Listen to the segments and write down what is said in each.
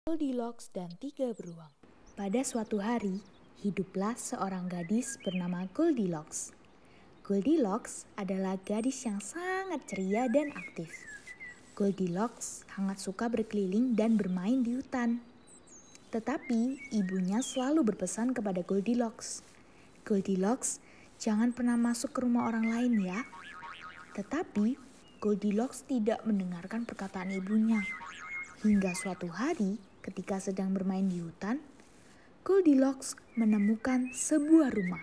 Goldilocks dan Tiga Beruang. Pada suatu hari, hiduplah seorang gadis bernama Goldilocks. Goldilocks adalah gadis yang sangat ceria dan aktif. Goldilocks sangat suka berkeliling dan bermain di hutan. Tetapi ibunya selalu berpesan kepada Goldilocks, "Goldilocks, jangan pernah masuk ke rumah orang lain ya." Tetapi Goldilocks tidak mendengarkan perkataan ibunya. Hingga suatu hari, ketika sedang bermain di hutan, Goldilocks menemukan sebuah rumah.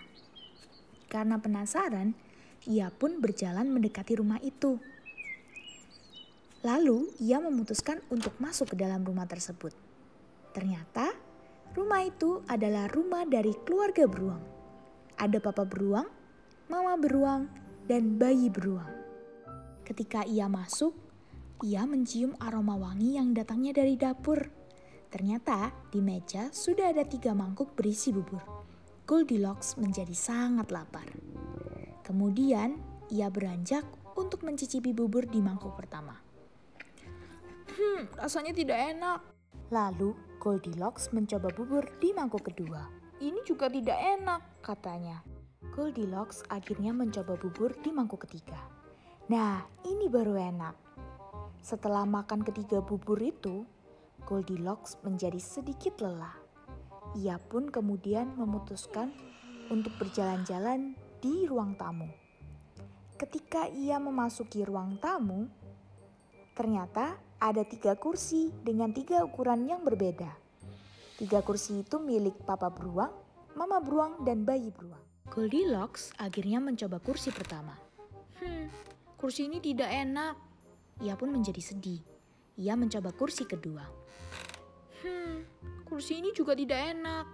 Karena penasaran, ia pun berjalan mendekati rumah itu. Lalu, ia memutuskan untuk masuk ke dalam rumah tersebut. Ternyata, rumah itu adalah rumah dari keluarga beruang. Ada papa beruang, mama beruang, dan bayi beruang. Ketika ia masuk, ia mencium aroma wangi yang datangnya dari dapur. Ternyata di meja sudah ada 3 mangkuk berisi bubur. Goldilocks menjadi sangat lapar. Kemudian ia beranjak untuk mencicipi bubur di mangkuk pertama. Rasanya tidak enak. Lalu Goldilocks mencoba bubur di mangkuk kedua. Ini juga tidak enak, katanya. Goldilocks akhirnya mencoba bubur di mangkuk ketiga. Nah, ini baru enak. Setelah makan ketiga bubur itu, Goldilocks menjadi sedikit lelah. Ia pun kemudian memutuskan untuk berjalan-jalan di ruang tamu. Ketika ia memasuki ruang tamu, ternyata ada 3 kursi dengan 3 ukuran yang berbeda. 3 kursi itu milik papa beruang, mama beruang, dan bayi beruang. Goldilocks akhirnya mencoba kursi pertama. Kursi ini tidak enak. Ia pun menjadi sedih. Ia mencoba kursi kedua. Kursi ini juga tidak enak.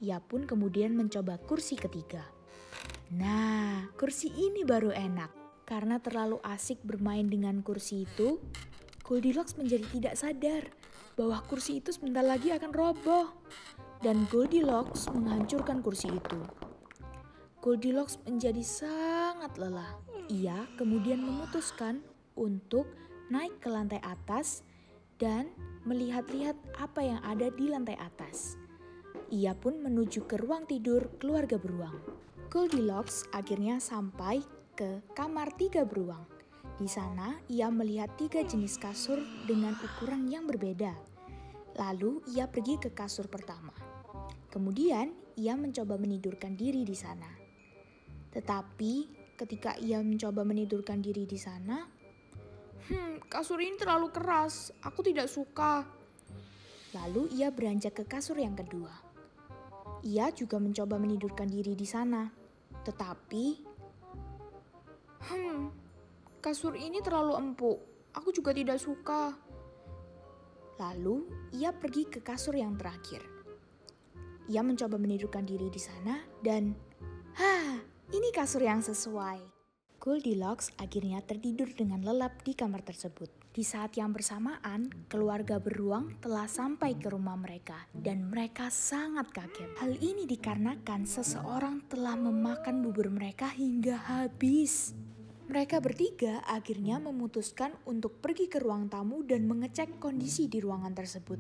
Ia pun kemudian mencoba kursi ketiga. Nah, kursi ini baru enak. Karena terlalu asik bermain dengan kursi itu, Goldilocks menjadi tidak sadar bahwa kursi itu sebentar lagi akan roboh. Dan Goldilocks menghancurkan kursi itu. Goldilocks menjadi sangat lelah. Ia kemudian memutuskan untuk naik ke lantai atas dan melihat-lihat apa yang ada di lantai atas. Ia pun menuju ke ruang tidur keluarga beruang. Goldilocks akhirnya sampai ke kamar 3 beruang. Di sana ia melihat 3 jenis kasur dengan ukuran yang berbeda. Lalu ia pergi ke kasur pertama. Kemudian ia mencoba menidurkan diri di sana. Tetapi ketika ia mencoba menidurkan diri di sana, kasur ini terlalu keras, aku tidak suka. Lalu ia beranjak ke kasur yang kedua. Ia juga mencoba menidurkan diri di sana. Tetapi, kasur ini terlalu empuk, aku juga tidak suka. Lalu ia pergi ke kasur yang terakhir. Ia mencoba menidurkan diri di sana dan, ini kasur yang sesuai. Goldilocks akhirnya tertidur dengan lelap di kamar tersebut. Di saat yang bersamaan, keluarga beruang telah sampai ke rumah mereka dan mereka sangat kaget. Hal ini dikarenakan seseorang telah memakan bubur mereka hingga habis. Mereka bertiga akhirnya memutuskan untuk pergi ke ruang tamu dan mengecek kondisi di ruangan tersebut.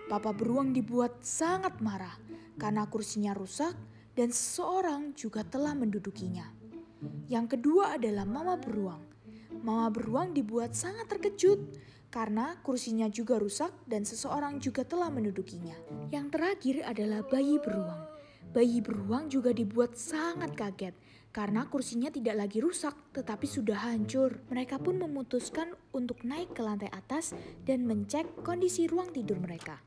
Papa beruang dibuat sangat marah karena kursinya rusak dan seseorang juga telah mendudukinya. Yang kedua adalah mama beruang. Mama beruang dibuat sangat terkejut karena kursinya juga rusak dan seseorang juga telah mendudukinya. Yang terakhir adalah bayi beruang. Bayi beruang juga dibuat sangat kaget karena kursinya tidak lagi rusak tetapi sudah hancur. Mereka pun memutuskan untuk naik ke lantai atas dan mencek kondisi ruang tidur mereka.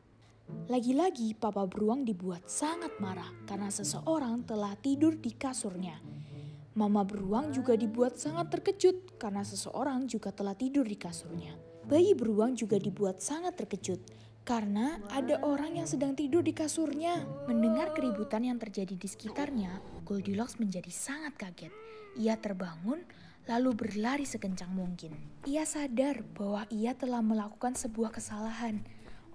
Lagi-lagi papa beruang dibuat sangat marah karena seseorang telah tidur di kasurnya. Mama beruang juga dibuat sangat terkejut karena seseorang juga telah tidur di kasurnya. Bayi beruang juga dibuat sangat terkejut karena ada orang yang sedang tidur di kasurnya. Mendengar keributan yang terjadi di sekitarnya, Goldilocks menjadi sangat kaget. Ia terbangun lalu berlari sekencang mungkin. Ia sadar bahwa ia telah melakukan sebuah kesalahan.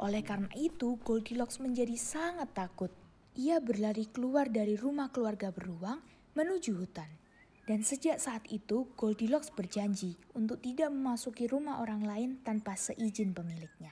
Oleh karena itu, Goldilocks menjadi sangat takut. Ia berlari keluar dari rumah keluarga beruang menuju hutan. Dan sejak saat itu, Goldilocks berjanji untuk tidak memasuki rumah orang lain tanpa seizin pemiliknya.